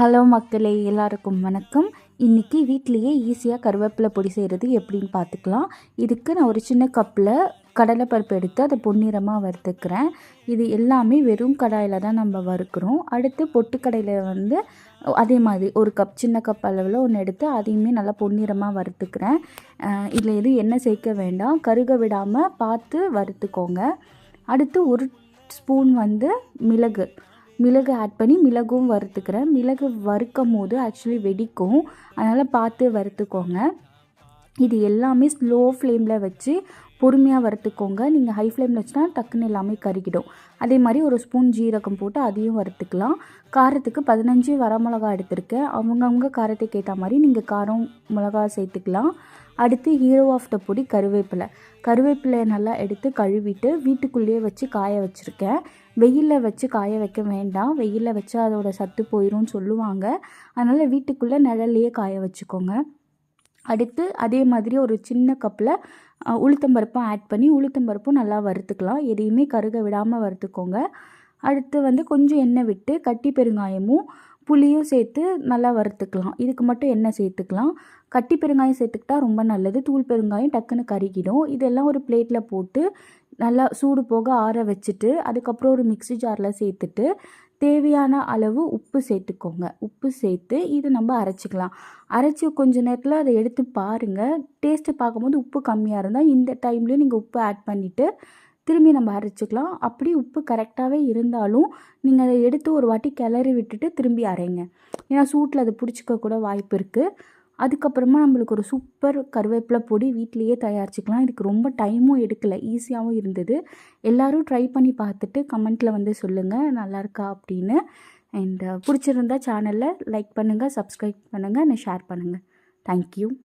Hello மக்களே, எல்லாருக்கும் வணக்கம். இன்றைக்கி வீட்லேயே ஈஸியாக கருவேப்பிலை பொடி செய்கிறது எப்படின்னு பார்த்துக்கலாம். இதுக்கு நான் ஒரு சின்ன கப்பில் கடலைப்பருப்பு எடுத்து அதை பொன்னிறமாக வறுத்துக்கிறேன். இது எல்லாமே வெறும் கடாயில் தான் நம்ம வறுக்கிறோம். அடுத்து பொட்டுக்கடையில் அதே மாதிரி ஒரு கப், சின்ன கப் அளவில் ஒன்று எடுத்து அதையுமே நல்லா பொன்னிறமாக வறுத்துக்கிறேன். இதில் எதுவும் எண்ணெய் சேர்க்க வேண்டாம், கருக விடாமல் பார்த்து வறுத்துக்கோங்க. அடுத்து ஒரு ஸ்பூன் மிளகு ஆட் பண்ணி மிளகும் வறுத்துக்கிறேன். மிளகு வறுக்கும் போது ஆக்சுவலி வெடிக்கும், அதனால் பார்த்து வறுத்துக்கோங்க. இது எல்லாமே ஸ்லோ ஃப்ளேமில் வச்சு பொறுமையாக வறுத்துக்கோங்க. நீங்கள் ஹை ஃப்ளேமில் வச்சுனா டக்குன்னு எல்லாமே கருகிடும். அதே மாதிரி ஒரு ஸ்பூன் ஜீரகம் போட்டு அதையும் வறுத்துக்கலாம். காரத்துக்கு 15 வரமிளகா எடுத்திருக்கேன். அவங்கவுங்க காரத்துக்கு ஏற்ற மாதிரி நீங்கள் காரம் மிளகா சேர்த்துக்கலாம். அடுத்து ஹீரோ ஆஃப் த பொடி கருவேப்பிலை நல்லா எடுத்து கழுவிட்டு வீட்டுக்குள்ளேயே வச்சு காய வச்சுருக்கேன். வெயிலில் வச்சு காய வைக்க வேண்டாம், வெயிலில் வச்சு அதோட சத்து போயிடும்னு சொல்லுவாங்க. அதனால் வீட்டுக்குள்ளே நிழல்லையே காய வச்சுக்கோங்க. அடுத்து அதே மாதிரி ஒரு சின்ன கப்பில் உளுத்தம்பருப்பும் ஆட் பண்ணி உளுத்தம்பருப்பும் நல்லா வறுத்துக்கலாம். எதையுமே கருக விடாமல் வறுத்துக்கோங்க. அடுத்து கொஞ்சம் எண்ணெய் விட்டு கட்டி பெருங்காயமும் புளியும் சேர்த்து நல்லா வறுத்துக்கலாம். இதுக்கு மட்டும் எண்ணெய் சேர்த்துக்கலாம். கட்டி பெருங்காயம் சேர்த்துக்கிட்டா ரொம்ப நல்லது, தூள் பெருங்காயம் டக்குன்னு கருகிடும். இதெல்லாம் ஒரு பிளேட்டில் போட்டு நல்லா சூடு போக ஆற வச்சுட்டு அதுக்கப்புறம் ஒரு மிக்ஸி ஜாரில் சேர்த்துட்டு தேவையான அளவு உப்பு சேர்த்துக்கோங்க. உப்பு சேர்த்து இது நம்ம அரைச்சிக்கலாம். அரைச்சி கொஞ்ச நேரத்தில் அதை எடுத்து பாருங்கள். டேஸ்ட்டு பார்க்கும்போது உப்பு கம்மியாக இருந்தால் இந்த டைம்லேயும் நீங்கள் உப்பு ஆட் பண்ணிவிட்டு திரும்பி நம்ம அரைச்சிக்கலாம். அப்படி உப்பு கரெக்டாகவே இருந்தாலும் நீங்கள் அதை எடுத்து ஒரு வாட்டி கிளறி விட்டுட்டு திரும்பி அரைங்க. ஏன்னா சூட்டில் அது பிடிச்சிக்க கூட வாய்ப்பு இருக்குது. அதுக்கப்புறமா நம்மளுக்கு ஒரு சூப்பர் கருவேப்பிலை பொடி வீட்டிலையே தயாரிச்சிக்கலாம். இதுக்கு ரொம்ப டைமும் எடுக்கலை, ஈஸியாகவும் இருந்தது. எல்லோரும் ட்ரை பண்ணி பார்த்துட்டு கமெண்ட்டில் சொல்லுங்கள் நல்லாயிருக்கா அப்படின்னு. அண்ட் பிடிச்சிருந்தா சேனலில் லைக் பண்ணுங்கள், சப்ஸ்கிரைப் பண்ணுங்கள், ஷேர் பண்ணுங்கள். தேங்க்யூ.